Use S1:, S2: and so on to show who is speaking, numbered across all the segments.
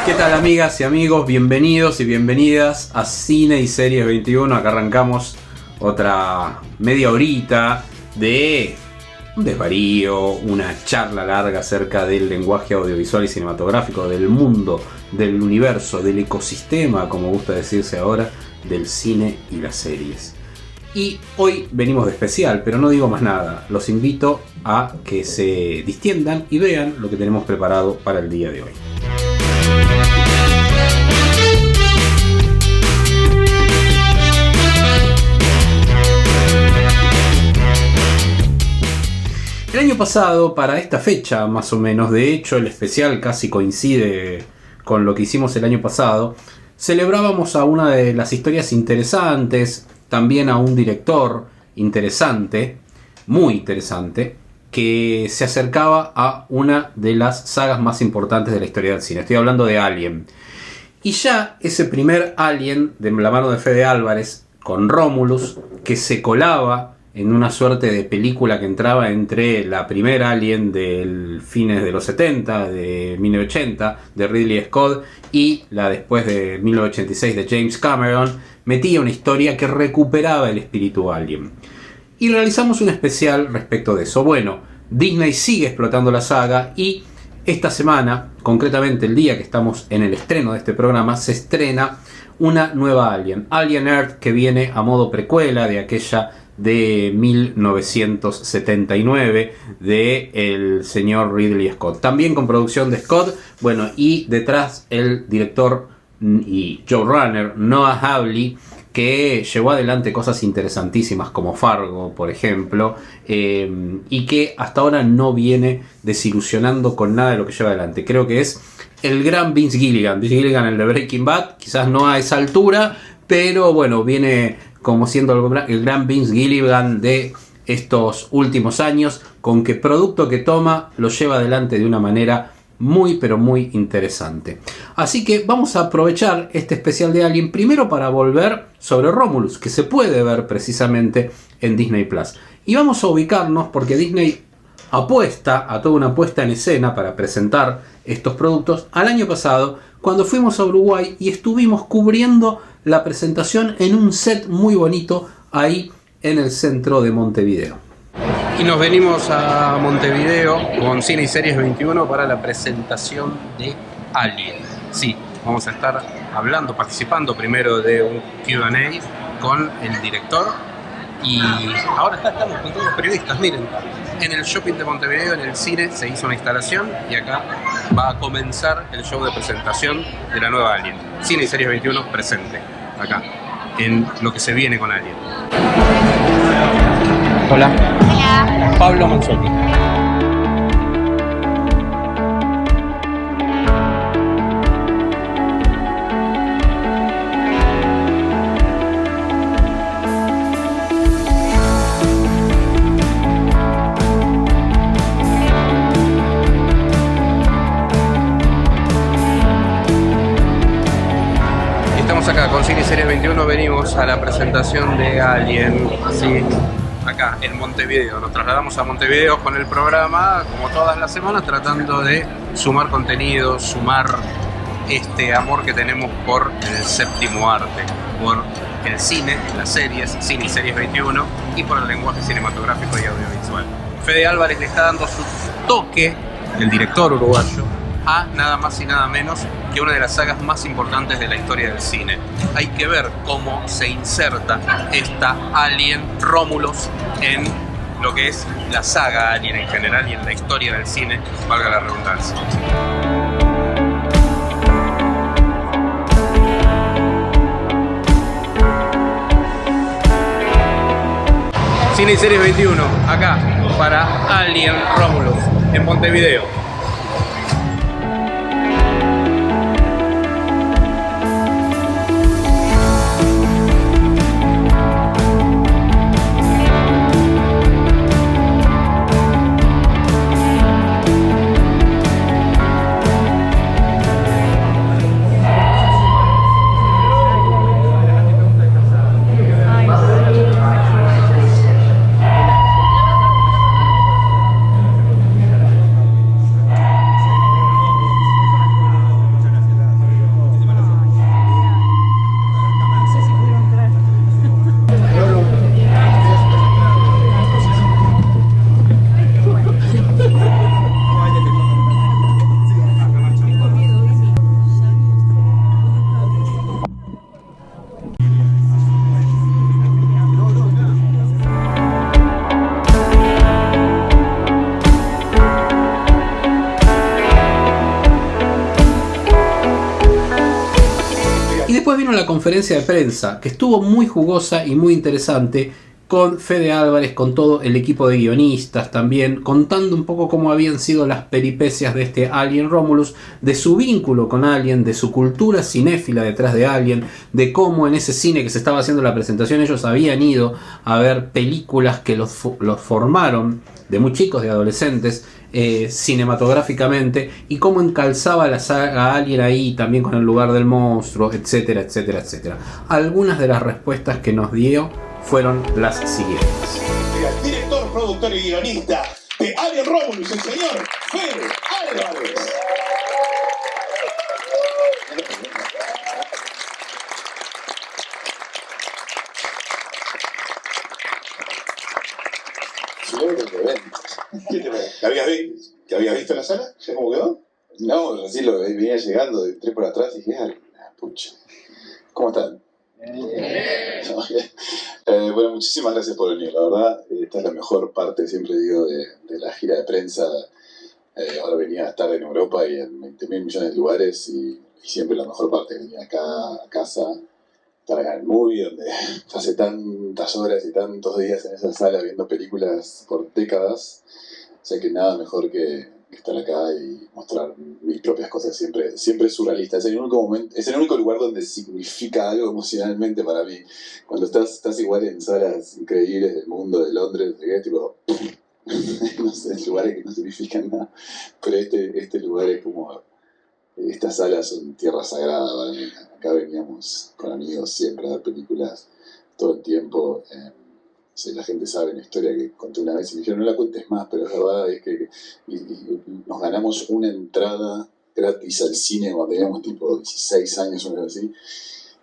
S1: ¿Qué tal, amigas y amigos? Bienvenidos y bienvenidas a Cine y Series 21. Acá arrancamos otra media horita de un desvarío, una charla larga acerca del lenguaje audiovisual y cinematográfico, del mundo, del universo, del ecosistema, como gusta decirse ahora, del cine y las series. Y hoy venimos de especial, pero no digo más nada. Los invito a que se distiendan y vean lo que tenemos preparado para el día de hoy. El año pasado, para esta fecha más o menos, de hecho el especial casi coincide con lo que hicimos el año pasado, celebrábamos a una de las historias interesantes, también a un director interesante, muy interesante, que se acercaba a una de las sagas más importantes de la historia del cine. Estoy hablando de Alien. Y ya ese primer Alien, de la mano de Fede Álvarez, con Romulus, que se colaba en una suerte de película que entraba entre la primera Alien del fines de los 70, de 1980, de Ridley Scott, y la después de 1986 de James Cameron, metía una historia que recuperaba el espíritu Alien. Y realizamos un especial respecto de eso. Bueno, Disney sigue explotando la saga y esta semana, concretamente el día que estamos en el estreno de este programa, se estrena una nueva Alien, Alien Earth, que viene a modo precuela de aquella de 1979 de el señor Ridley Scott, también con producción de Scott, bueno, y detrás el director y showrunner Noah Hawley, que llevó adelante cosas interesantísimas como Fargo, por ejemplo, y que hasta ahora no viene desilusionando con nada de lo que lleva adelante. Creo que es el gran Vince Gilligan, el de Breaking Bad, quizás no a esa altura, pero bueno, viene como siendo el gran Vince Gilligan de estos últimos años, con que producto que toma lo lleva adelante de una manera muy pero muy interesante. Así que vamos a aprovechar este especial de Alien primero para volver sobre Romulus, que se puede ver precisamente en Disney Plus. Y vamos a ubicarnos porque Disney apuesta a toda una puesta en escena para presentar estos productos al año pasado, cuando fuimos a Uruguay y estuvimos cubriendo la presentación en un set muy bonito ahí en el centro de Montevideo. Y nos venimos a Montevideo con Cine y Series 21 para la presentación de Alien. Sí, vamos a estar participando primero de un Q&A con el director. Y ahora estamos con todos los periodistas, miren, en el shopping de Montevideo, en el cine, se hizo una instalación y acá va a comenzar el show de presentación de la nueva Alien. Cine y Series 21 presente, acá, en lo que se viene con Alien. Hola.
S2: Hola.
S1: Pablo Manzotti. Acá con Cine y Series 21 venimos a la presentación de Alien, sí, acá en Montevideo. Nos trasladamos a Montevideo con el programa, como todas las semanas, tratando de sumar contenido, sumar este amor que tenemos por el séptimo arte, por el cine, las series, Cine y Series 21, y por el lenguaje cinematográfico y audiovisual. Fede Álvarez le está dando su toque, el director uruguayo, a nada más y nada menos que una de las sagas más importantes de la historia del cine. Hay que ver cómo se inserta esta Alien Romulus en lo que es la saga Alien en general y en la historia del cine, valga la redundancia. Cine y Series 21, acá, para Alien Romulus, en Montevideo. después vino la conferencia de prensa, que estuvo muy jugosa y muy interesante, con Fede Álvarez, con todo el equipo de guionistas también, contando un poco cómo habían sido las peripecias de este Alien Romulus, de su vínculo con Alien, de su cultura cinéfila detrás de Alien, de cómo en ese cine que se estaba haciendo la presentación ellos habían ido a ver películas que los formaron, de muy chicos, de adolescentes, cinematográficamente, y cómo encalzaba la saga Alien ahí, también con el lugar del monstruo, etcétera, etcétera, etcétera. Algunas de las respuestas que nos dio fueron las siguientes.
S2: El director, productor y guionista de Alien Romulus, el señor Fede Álvarez. ¿Qué te ves? ¿Te habías visto en la sala? ¿Ya cómo quedó?
S3: No, recién lo venía llegando, entré por atrás y dije, pucha, ¿cómo están? Bueno, muchísimas gracias por venir, la verdad, esta es la mejor parte, siempre digo, de la gira de prensa. Ahora venía a estar en Europa y en 20.000 millones de lugares y siempre la mejor parte, venía acá a casa, estar acá en el movie, donde hace tantas horas y tantos días en esa sala viendo películas por décadas, o sea que nada mejor que estar acá y mostrar mis propias cosas, siempre es surrealista. Es el único lugar donde significa algo emocionalmente para mí. Cuando estás igual en salas increíbles del mundo, de Londres, de tipo, no sé, lugares que no significan nada, pero este lugar es como, estas salas son tierra sagrada para mí. Acá veníamos con amigos siempre a ver películas todo el tiempo. La gente sabe la historia que conté una vez y me dijeron no la cuentes más, pero es verdad, es que nos ganamos una entrada gratis al cine cuando teníamos tipo 16 años o algo así,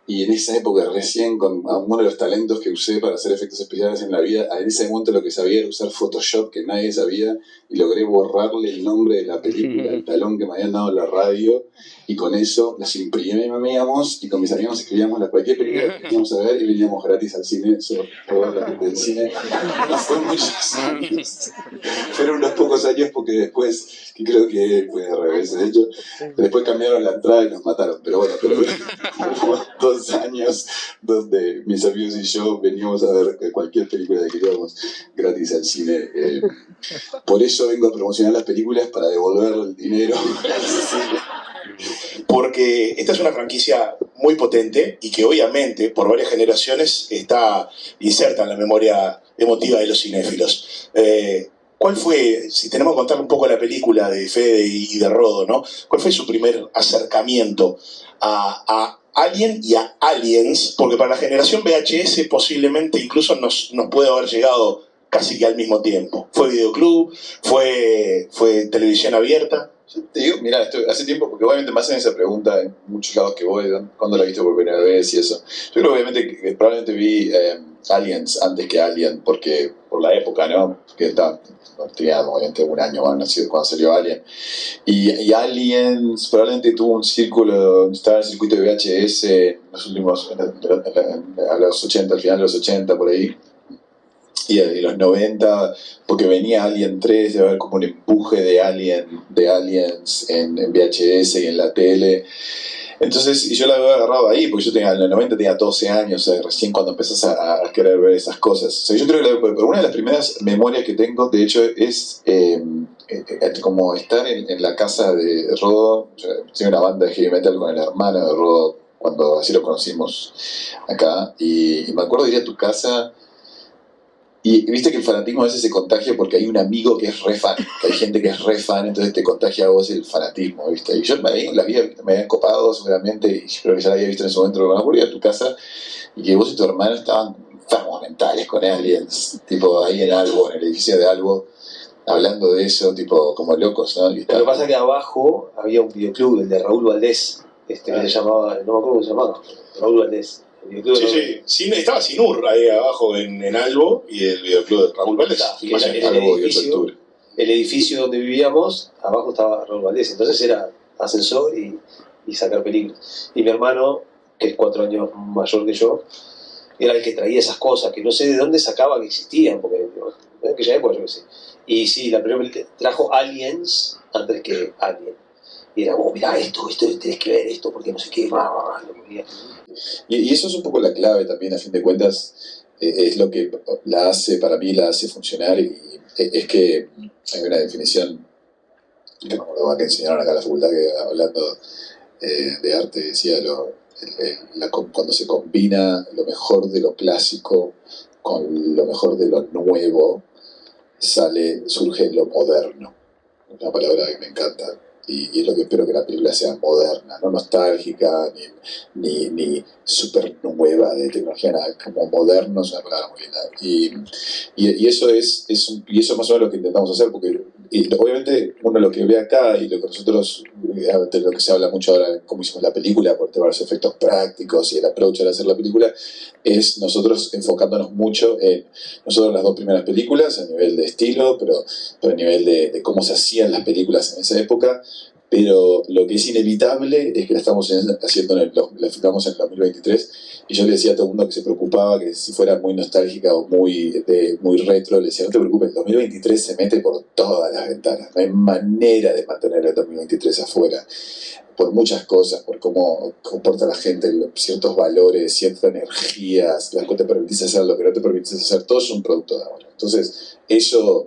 S3: y en esa época recién con uno de los talentos que usé para hacer efectos especiales en la vida, en ese momento lo que sabía era usar Photoshop, que nadie sabía, y logré borrarle el nombre de la película, el talón que me habían dado en la radio, y con eso las imprimíamos y con mis amigos escribíamos cualquier película que queríamos ver y veníamos gratis al cine, eso toda la gente del cine. No fue muchos años, fueron unos pocos años porque después, que creo que fue al revés, de hecho, después cambiaron la entrada y nos mataron, pero bueno, hubo 2 años donde mis amigos y yo veníamos a ver cualquier película que queríamos gratis al cine. Por eso vengo a promocionar las películas para devolver el dinero al cine.
S2: Porque esta es una franquicia muy potente y que obviamente por varias generaciones está inserta en la memoria emotiva de los cinéfilos. ¿Cuál fue, si tenemos que contar un poco la película de Fede y de Rodo, ¿no? ¿Cuál fue su primer acercamiento a Alien y a Aliens? Porque para la generación VHS posiblemente incluso nos puede haber llegado casi que al mismo tiempo. ¿Fue videoclub? ¿Fue televisión abierta?
S3: Te digo, mira, hace tiempo, porque obviamente me hacen esa pregunta en muchos lados que voy, ¿cuándo la viste por primera vez y eso? Yo creo obviamente que probablemente vi Aliens antes que Alien, porque por la época, ¿no? Porque tenía obviamente un año cuando salió Alien. Y Aliens probablemente tuvo un círculo, estaba en el circuito de VHS en los últimos, a los 80, al final de los 80, por ahí. Y de los 90, porque venía Alien 3, de haber como un empuje de Aliens en VHS y en la tele. Entonces, y yo la había agarrado ahí, porque yo en los 90 tenía 12 años, o sea, recién cuando empezás a querer ver esas cosas. O sea, yo creo que una de las primeras memorias que tengo, de hecho, es como estar en la casa de Rodo. Yo tenía una banda de heavy metal con el hermano de Rodo, cuando así lo conocimos acá, y me acuerdo de ir a tu casa. Y viste que el fanatismo a veces se contagia porque hay un amigo que es re fan, que hay gente que es re fan, entonces te contagia a vos el fanatismo, ¿viste? Y yo me habían copado seguramente, y yo creo que ya la había visto en ese momento, pero me acuerdo de ir a tu casa y que vos y tu hermano estaban enfermos mentales con Aliens, tipo ahí en Albo, en el edificio de Albo, hablando de eso, tipo como locos, ¿no?
S4: Lo que pasa es que abajo había un videoclub, el de Raúl Valdés, que se llamaba, no me acuerdo cómo se llamaba, Raúl Valdés.
S2: Sí, estaba Sinur ahí abajo en Albo y el videoclub de Raúl Valdés.
S4: El edificio donde vivíamos, abajo estaba Raúl Valdés, entonces era ascensor y sacar películas. Y mi hermano, que es 4 años mayor que yo, era el que traía esas cosas, que no sé de dónde sacaba que existían, porque en aquella época yo qué sé. Y sí, la primera película trajo Aliens antes que Alien. Y era, mirá esto, tenés que ver esto, porque no sé qué,
S3: Y eso es un poco la clave también, a fin de cuentas, es lo que para mí la hace funcionar, y es que hay una definición que no me acuerdo que enseñaron acá en la facultad, que hablando de arte, decía cuando se combina lo mejor de lo clásico con lo mejor de lo nuevo, surge lo moderno. Una palabra que me encanta. Y es lo que espero, que la película sea moderna, no nostálgica, ni súper nueva de tecnología, nada, como moderno es una palabra muy linda. Y eso es más o menos lo que intentamos hacer, porque obviamente uno lo que ve acá y lo que nosotros, de lo que se habla mucho ahora, como hicimos la película, por el tema de los efectos prácticos y el approach al hacer la película, es nosotros enfocándonos mucho en nosotros las dos primeras películas, a nivel de estilo, pero a nivel de cómo se hacían las películas en esa época. Pero lo que es inevitable es que la estamos haciendo la filmamos en el 2023, y yo le decía a todo el mundo que se preocupaba que si fuera muy nostálgica o muy retro, le decía, no te preocupes, el 2023 se mete por todas las ventanas, no hay manera de mantener el 2023 afuera, por muchas cosas, por cómo comporta la gente, ciertos valores, ciertas energías, lo que te permitís hacer, lo que no te permitís hacer, todo es un producto de ahora. Entonces, eso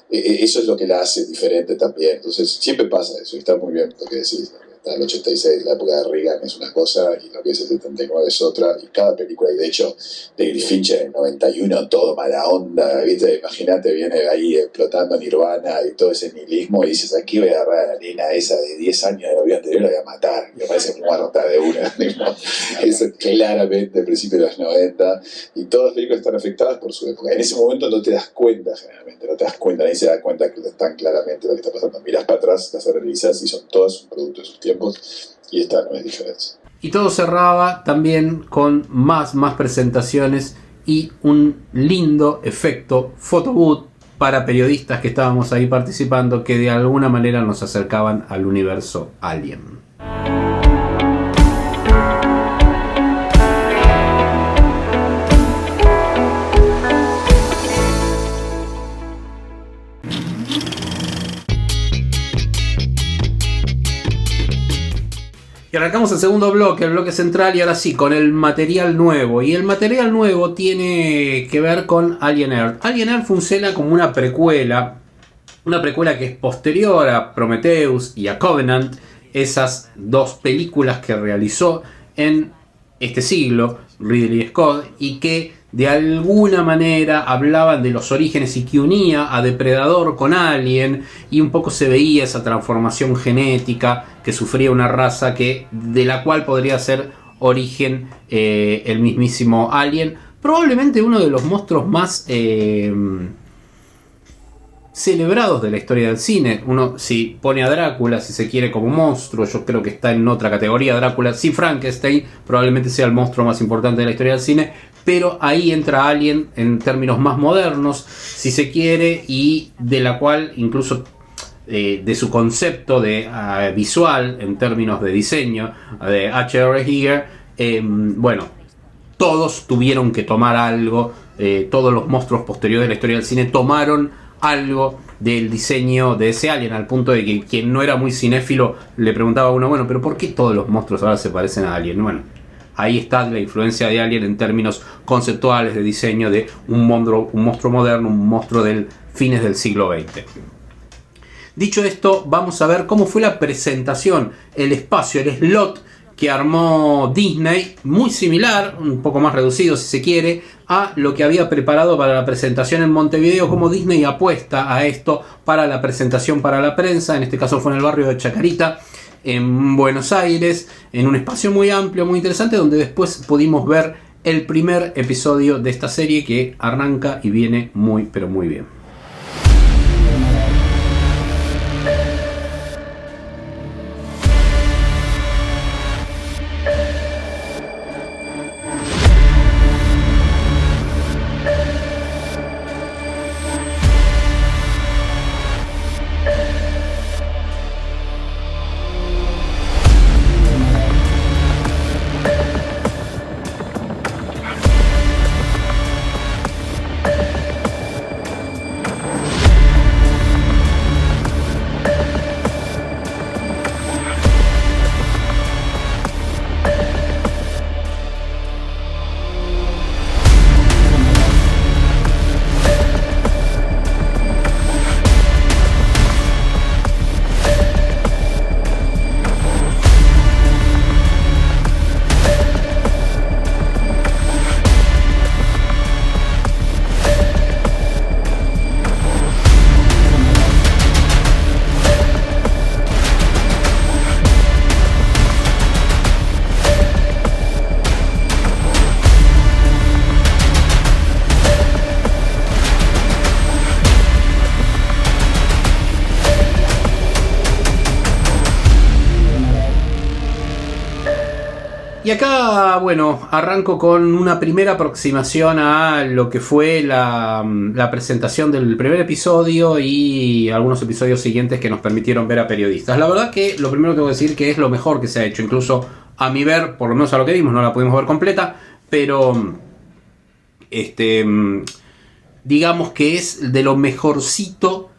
S3: es lo que la hace diferente también. Entonces siempre pasa eso, y está muy bien lo que decís. El 86, la época de Reagan, es una cosa, y lo que es el 79 es otra, y cada película, y de hecho David Fincher en el 91, todo mala onda, ¿viste? Imagínate, viene ahí explotando Nirvana y todo ese nihilismo, y dices, aquí voy a agarrar a la nena esa de 10 años de la anterior, la voy a matar, y me parece muerta de una. Eso claramente, principio de los 90, y todas las películas están afectadas por su época. En ese momento no te das cuenta, generalmente, nadie se da cuenta que tan claramente lo que está pasando. Mirás para atrás, las revisas, y son todas un producto de sus tiempos, y esta no es diferencia.
S1: Y todo cerraba también con más presentaciones y un lindo efecto photobooth para periodistas que estábamos ahí participando, que de alguna manera nos acercaban al universo Alien. Y arrancamos el segundo bloque, el bloque central, y ahora sí, con el material nuevo. Y el material nuevo tiene que ver con Alien Earth. Alien Earth funciona como una precuela que es posterior a Prometheus y a Covenant, esas dos películas que realizó en este siglo Ridley Scott, y que de alguna manera hablaban de los orígenes y que unía a Depredador con Alien, y un poco se veía esa transformación genética que sufría una raza de la cual podría ser origen el mismísimo Alien, probablemente uno de los monstruos más celebrados de la historia del cine. Uno, si pone a Drácula, si se quiere, como monstruo, yo creo que está en otra categoría. Drácula, sí, Frankenstein probablemente sea el monstruo más importante de la historia del cine, pero ahí entra Alien en términos más modernos, si se quiere, y de la cual incluso de su concepto de visual en términos de diseño de H.R. Giger, bueno, todos tuvieron que tomar algo, todos los monstruos posteriores de la historia del cine tomaron algo del diseño de ese Alien, al punto de que quien no era muy cinéfilo le preguntaba a uno, bueno, pero ¿por qué todos los monstruos ahora se parecen a Alien? Bueno, ahí está la influencia de Alien en términos conceptuales de diseño de un monstruo moderno, un monstruo del fines del siglo XX. Dicho esto, vamos a ver cómo fue la presentación, el espacio, el slot que armó Disney, muy similar, un poco más reducido si se quiere, a lo que había preparado para la presentación en Montevideo, como Disney apuesta a esto para la presentación para la prensa. En este caso fue en el barrio de Chacarita, en Buenos Aires, en un espacio muy amplio, muy interesante, donde después pudimos ver el primer episodio de esta serie, que arranca y viene muy, pero muy bien. Y acá, bueno, arranco con una primera aproximación a lo que fue la presentación del primer episodio y algunos episodios siguientes que nos permitieron ver a periodistas. La verdad que lo primero que tengo que decir que es lo mejor que se ha hecho, incluso a mi ver, por lo menos a lo que vimos, no la pudimos ver completa, pero digamos que es de lo mejorcito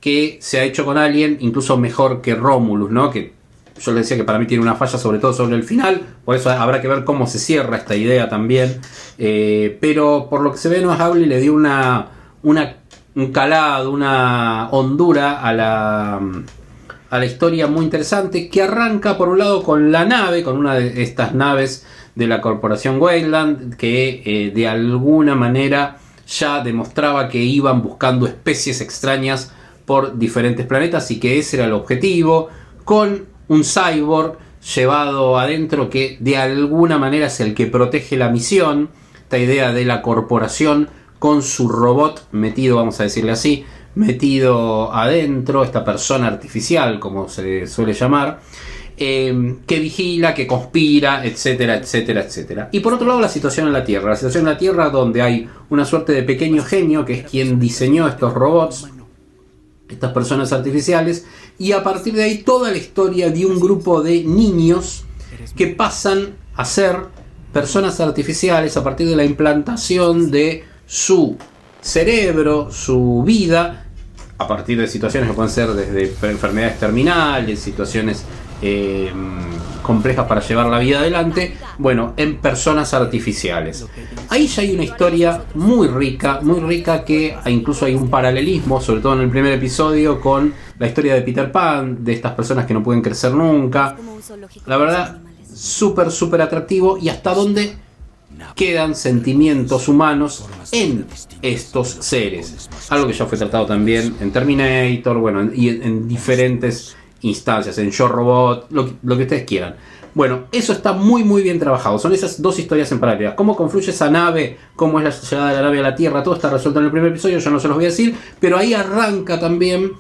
S1: que se ha hecho con Alien, incluso mejor que Romulus, ¿no? Que yo le decía que para mí tiene una falla, sobre todo sobre el final, por eso habrá que ver cómo se cierra esta idea también. Pero por lo que se ve, Noah Hawley le dio un calado, una hondura a la historia muy interesante, que arranca por un lado con la nave, con una de estas naves de la corporación Weyland, que de alguna manera ya demostraba que iban buscando especies extrañas por diferentes planetas y que ese era el objetivo, con un cyborg llevado adentro que de alguna manera es el que protege la misión. Esta idea de la corporación con su robot metido, vamos a decirle así, metido adentro, esta persona artificial, como se suele llamar, que vigila, que conspira, etcétera, etcétera, etcétera. Y por otro lado, la situación en la Tierra. La situación en la Tierra donde hay una suerte de pequeño genio que es quien diseñó estos robots, estas personas artificiales, y a partir de ahí toda la historia de un grupo de niños que pasan a ser personas artificiales a partir de la implantación de su cerebro, su vida, a partir de situaciones que pueden ser desde enfermedades terminales, situaciones complejas para llevar la vida adelante, bueno, en personas artificiales. Ahí ya hay una historia muy rica que incluso hay un paralelismo, sobre todo en el primer episodio, con la historia de Peter Pan, de estas personas que no pueden crecer nunca. La verdad, súper atractivo, y hasta dónde quedan sentimientos humanos en estos seres. Algo que ya fue tratado también en Terminator, bueno, y en diferentes instancias, en Yo Robot, lo que ustedes quieran. Bueno, eso está muy bien trabajado. Son esas dos historias en paralelo. Cómo confluye esa nave, cómo es la llegada de la nave a la Tierra, todo está resuelto en el primer episodio, yo no se los voy a decir, pero ahí arranca también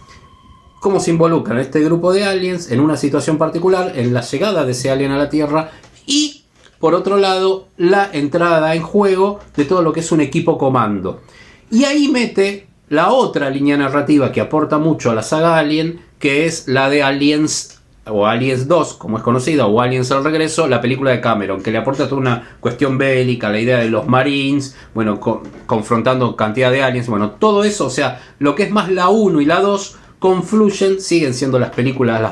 S1: cómo se involucran este grupo de aliens en una situación particular, en la llegada de ese alien a la Tierra, y por otro lado, la entrada en juego de todo lo que es un equipo comando. Y ahí mete la otra línea narrativa que aporta mucho a la saga Alien, que es la de Aliens, o Aliens 2, como es conocida, o Aliens al regreso, la película de Cameron, que le aporta toda una cuestión bélica, la idea de los Marines, bueno, confrontando cantidad de aliens, bueno, todo eso, o sea, lo que es más la 1 y la 2 confluyen, siguen siendo las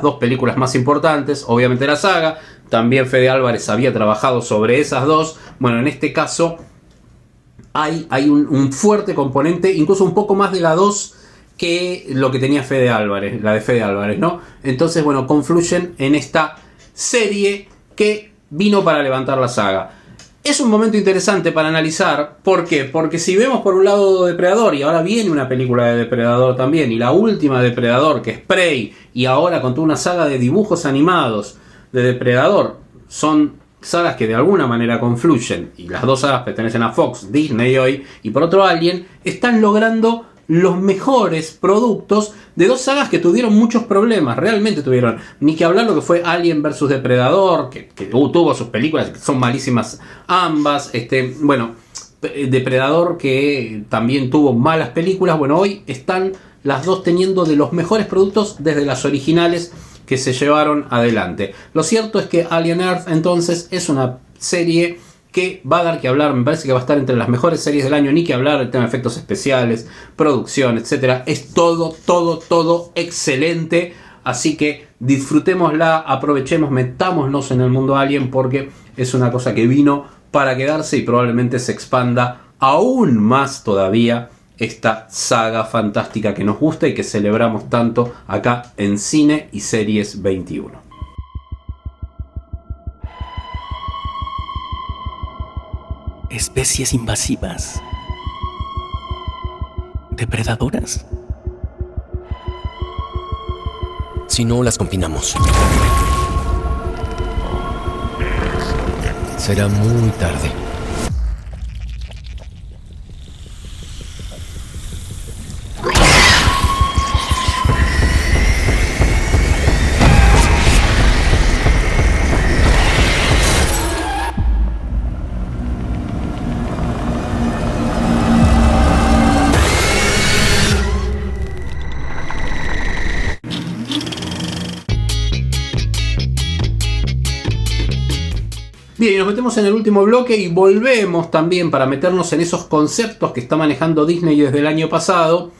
S1: dos películas más importantes, obviamente de la saga. También Fede Álvarez había trabajado sobre esas dos. Bueno, en este caso hay un fuerte componente, incluso un poco más de la 2 que lo que tenía Fede Álvarez, la de Fede Álvarez, ¿no? Entonces, bueno, confluyen en esta serie que vino para levantar la saga. Es un momento interesante para analizar. ¿Por qué? Porque si vemos por un lado Depredador, y ahora viene una película de Depredador también, y la última de Depredador, que es Prey, y ahora con toda una saga de dibujos animados de Depredador, son sagas que de alguna manera confluyen, y las dos sagas pertenecen a Fox, Disney hoy, y por otro Alien, están logrando los mejores productos de dos sagas que tuvieron muchos problemas, realmente tuvieron, ni que hablar lo que fue Alien vs Depredador, que tuvo sus películas que son malísimas ambas, bueno, Depredador que también tuvo malas películas. Bueno, hoy están las dos teniendo de los mejores productos desde las originales que se llevaron adelante. Lo cierto es que Alien Earth entonces es una serie que va a dar que hablar, me parece que va a estar entre las mejores series del año, ni que hablar del tema de efectos especiales, producción, etcétera. Es todo excelente, así que disfrutémosla, aprovechemos, metámonos en el mundo Alien, porque es una cosa que vino para quedarse y probablemente se expanda aún más todavía esta saga fantástica que nos gusta y que celebramos tanto acá en Cine y Series 21.
S5: Especies invasivas, depredadoras. Si no las confinamos, será muy tarde.
S1: Bien, y nos metemos en el último bloque y volvemos también para meternos en esos conceptos que está manejando Disney desde el año pasado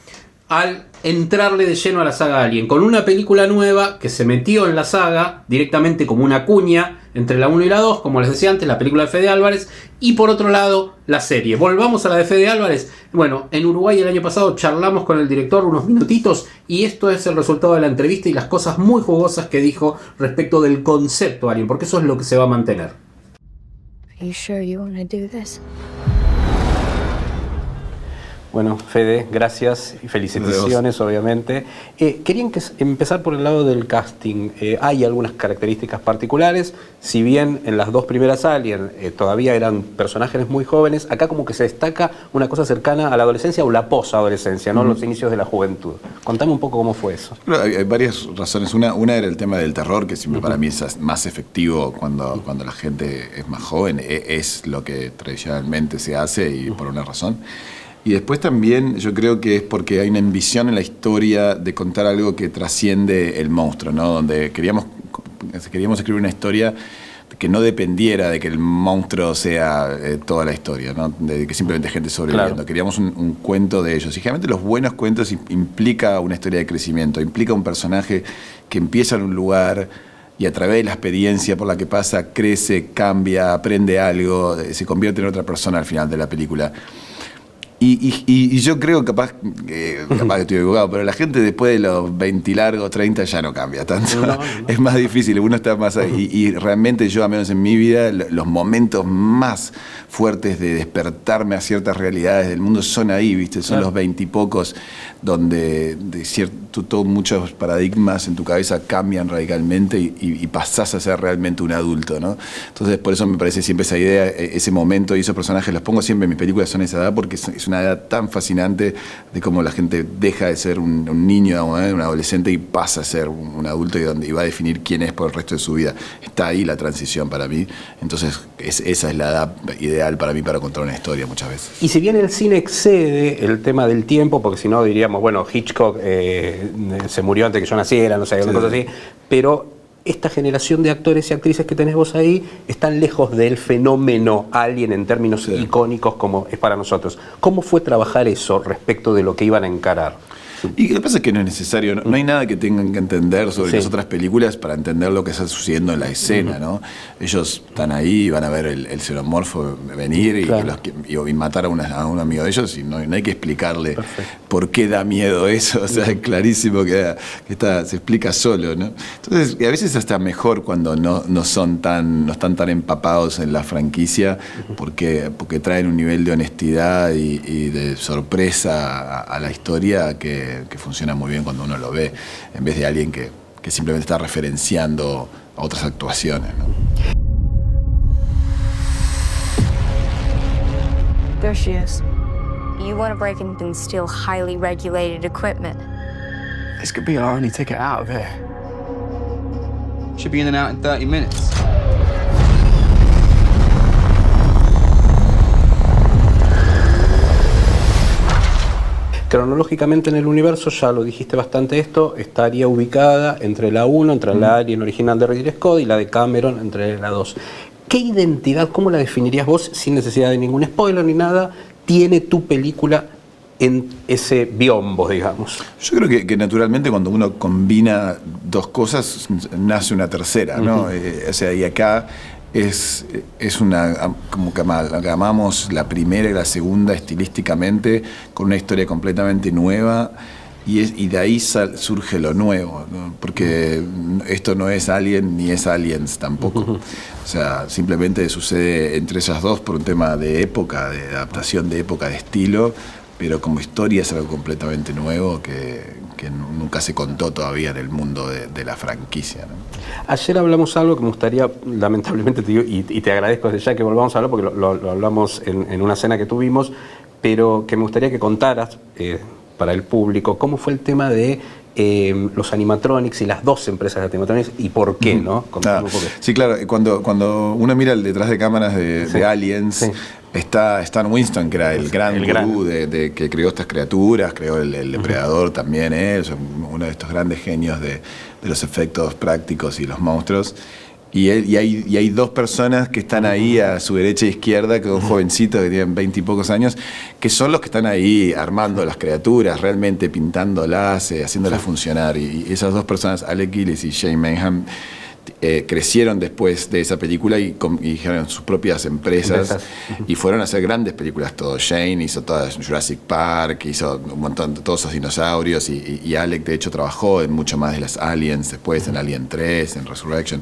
S1: al entrarle de lleno a la saga Alien, con una película nueva que se metió en la saga directamente como una cuña entre la 1 y la 2, como les decía antes, la película de Fede Álvarez, y por otro lado, la serie. Volvamos a la de Fede Álvarez. Bueno, en Uruguay el año pasado charlamos con el director unos minutitos y esto es el resultado de la entrevista y las cosas muy jugosas que dijo respecto del concepto Alien, porque eso es lo que se va a mantener.
S6: Are you sure you want to do this?
S1: Bueno, Fede, gracias y felicitaciones, obviamente. Querían empezar por el lado del casting. Hay algunas características particulares. Si bien en las dos primeras Alien todavía eran personajes muy jóvenes, acá como que se destaca una cosa cercana a la adolescencia o la posadolescencia, ¿no? Los inicios de la juventud. Contame un poco cómo fue eso.
S3: Bueno, hay varias razones. Una era el tema del terror, que siempre para mí es más efectivo cuando la gente es más joven. Es lo que tradicionalmente se hace y por una razón. Y después también yo creo que es porque hay una ambición en la historia de contar algo que trasciende el monstruo, ¿no? Donde queríamos escribir una historia que no dependiera de que el monstruo sea toda la historia, ¿no? De que simplemente gente sobreviviendo. Claro. Queríamos un cuento de ellos. Y generalmente los buenos cuentos implica una historia de crecimiento, implica un personaje que empieza en un lugar y a través de la experiencia por la que pasa, crece, cambia, aprende algo, se convierte en otra persona al final de la película. Y yo creo, capaz que estoy equivocado, pero la gente después de los 20 y largos, 30 ya no cambia tanto. No. Es más difícil, uno está más ahí. Y realmente yo, al menos en mi vida, los momentos más fuertes de despertarme a ciertas realidades del mundo son ahí, ¿viste? Son los 20 y pocos, donde muchos paradigmas en tu cabeza cambian radicalmente y pasás a ser realmente un adulto, ¿no? Entonces, por eso me parece siempre esa idea, ese momento y esos personajes, los pongo siempre en mis películas, son esa edad, porque es una edad tan fascinante de cómo la gente deja de ser un niño, un adolescente y pasa a ser un adulto y va a definir quién es por el resto de su vida. Está ahí la transición para mí. Entonces, esa es la edad ideal para mí para contar una historia muchas veces.
S1: Y si bien el cine excede el tema del tiempo, porque si no diríamos, bueno, Hitchcock se murió antes que yo naciera, no sé, una cosa así, pero esta generación de actores y actrices que tenés vos ahí están lejos del fenómeno Alien en términos icónicos como es para nosotros. ¿Cómo fue trabajar eso respecto de lo que iban a encarar?
S3: Y lo que pasa es que no es necesario, no hay nada que tengan que entender sobre las otras películas para entender lo que está sucediendo en la escena, ¿no? Ellos están ahí y van a ver el xenomorfo venir y matar a un amigo de ellos y no hay que explicarle por qué da miedo eso, o sea, es clarísimo que se explica solo, ¿no? Entonces, a veces hasta mejor cuando no están tan empapados en la franquicia porque traen un nivel de honestidad y de sorpresa a la historia que funciona muy bien cuando uno lo ve, en vez de alguien que simplemente está referenciando a otras actuaciones, ¿no?
S6: There she is.
S7: You want to break in and steal highly regulated equipment.
S8: This could be our only ticket out of here. Should be in and out in 30 minutes.
S1: Cronológicamente en el universo, ya lo dijiste bastante esto, estaría ubicada entre la 1, entre la Alien original de Ridley Scott y la de Cameron entre la 2. ¿Qué identidad, cómo la definirías vos, sin necesidad de ningún spoiler ni nada, tiene tu película en ese biombo, digamos?
S3: Yo creo que naturalmente cuando uno combina dos cosas, nace una tercera, ¿no? O sea, y acá es una, como que amalgamamos la primera y la segunda estilísticamente con una historia completamente nueva y de ahí surge lo nuevo, ¿no? Porque esto no es Alien ni es Aliens tampoco. O sea, simplemente sucede entre esas dos por un tema de época, de adaptación de época, de estilo, pero como historia es algo completamente nuevo que nunca se contó todavía en el mundo de la franquicia, ¿no?
S1: Ayer hablamos algo que me gustaría, lamentablemente te digo, y te agradezco desde ya que volvamos a hablar, porque lo hablamos en una cena que tuvimos, pero que me gustaría que contaras para el público cómo fue el tema de los animatronics y las dos empresas de animatronics y por qué, ¿no?
S3: Sí, claro, cuando uno mira el detrás de cámaras de Aliens, está Stan Winston, que era el gran gurú que creó estas criaturas, creó el depredador también, uno de estos grandes genios de los efectos prácticos y los monstruos. Y hay dos personas que están ahí a su derecha e izquierda, que son jovencitos que tienen 20 y pocos años, que son los que están ahí armando las criaturas, realmente pintándolas, haciéndolas funcionar. Y esas dos personas, Alec Gillis y Shane Mayhem, crecieron después de esa película y hicieron sus propias empresas y fueron a hacer grandes películas todos. Shane hizo toda Jurassic Park, hizo un montón de todos esos dinosaurios y Alec de hecho trabajó en mucho más de las Aliens después, en Alien 3, en Resurrection,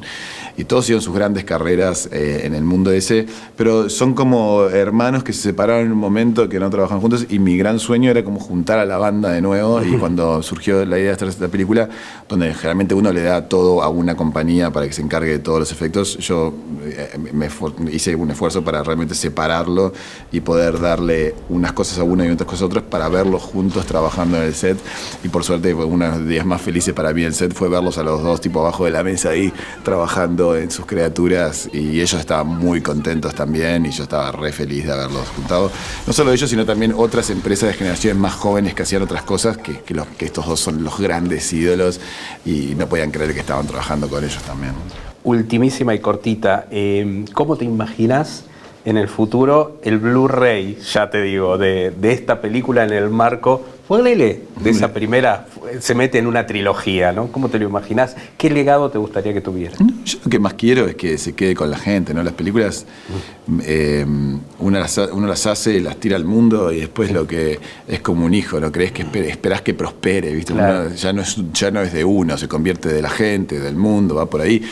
S3: y todos hicieron sus grandes carreras en el mundo ese, pero son como hermanos que se separaron en un momento, que no trabajan juntos, y mi gran sueño era como juntar a la banda de nuevo. Y cuando surgió la idea de hacer esta película, donde generalmente uno le da todo a una compañía para que se encargue de todos los efectos, yo hice un esfuerzo para realmente separarlo y poder darle unas cosas a uno y otras cosas a otros para verlos juntos trabajando en el set. Y por suerte, uno de los días más felices para mí en el set fue verlos a los dos tipo abajo de la mesa ahí trabajando en sus criaturas, y ellos estaban muy contentos también y yo estaba re feliz de haberlos juntado. No solo ellos, sino también otras empresas de generaciones más jóvenes que hacían otras cosas, que estos dos son los grandes ídolos y no podían creer que estaban trabajando con ellos también.
S1: Ultimísima y cortita, ¿cómo te imaginas en el futuro el Blu-ray, ya te digo, de esta película en el marco, ponele, de esa primera, se mete en una trilogía, ¿no? ¿Cómo te lo imaginas? ¿Qué legado te gustaría que tuviera?
S3: Yo lo que más quiero es que se quede con la gente, ¿no? Las películas, uno las hace, las tira al mundo y después lo que es como un hijo, ¿no? Crees que esperás que prospere, ¿viste?
S1: Claro.
S3: Ya no es de uno, se convierte de la gente, del mundo, va por ahí.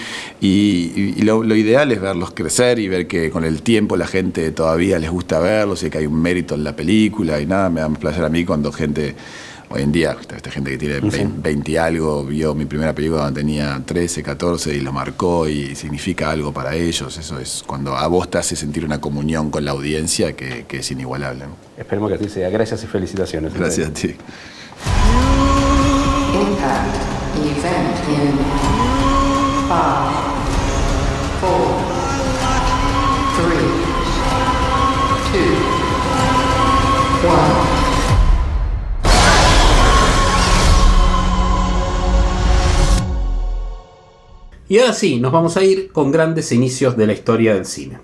S3: Y lo ideal es verlos crecer y ver que con el tiempo la gente todavía les gusta verlos y que hay un mérito en la película y nada, me da placer a mí cuando gente, hoy en día, esta gente que tiene 20 y algo, vio mi primera película cuando tenía 13, 14 y lo marcó y significa algo para ellos. Eso es cuando a vos te hace sentir una comunión con la audiencia que es inigualable, ¿no?
S1: Esperemos que así sea. Gracias y felicitaciones.
S3: Gracias a ti.
S9: Impact event in 5, 4, 3, 2, 1.
S1: Y ahora sí, nos vamos a ir con grandes inicios de la historia del cine.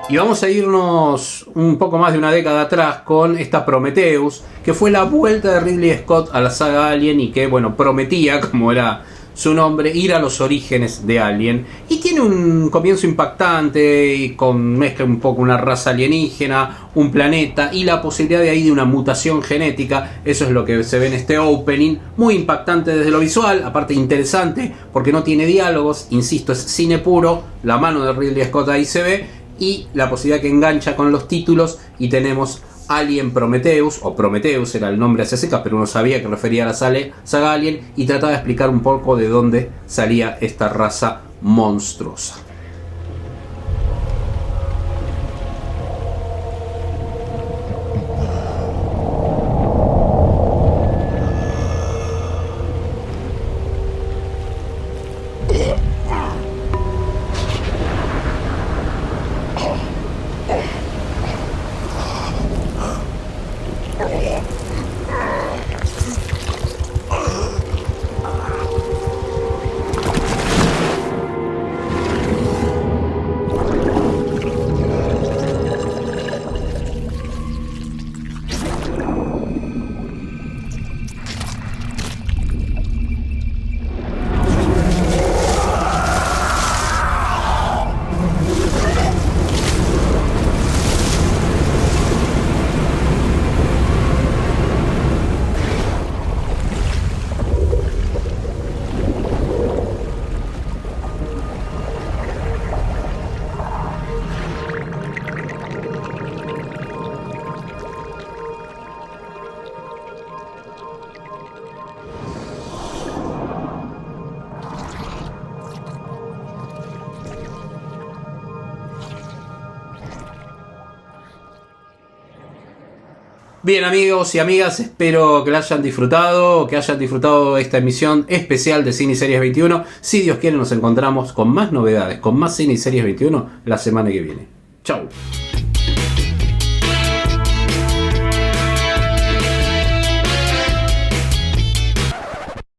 S1: Y vamos a irnos un poco más de una década atrás con esta Prometheus, que fue la vuelta de Ridley Scott a la saga Alien y que, bueno, prometía, como era su nombre, ir a los orígenes de Alien. Y tiene un comienzo impactante y mezcla un poco una raza alienígena, un planeta y la posibilidad de ahí de una mutación genética. Eso es lo que se ve en este opening, muy impactante desde lo visual, aparte interesante porque no tiene diálogos, insisto, es cine puro, la mano de Ridley Scott ahí se ve. Y la posibilidad que engancha con los títulos y tenemos Alien Prometheus, o Prometheus era el nombre hacia secas, pero uno sabía que refería a la saga Alien y trataba de explicar un poco de dónde salía esta raza monstruosa. Bien, amigos y amigas, espero que la hayan disfrutado, que hayan disfrutado esta emisión especial de Cine y Series 21. Si Dios quiere, nos encontramos con más novedades, con más Cine y Series 21 la semana que viene. Chau.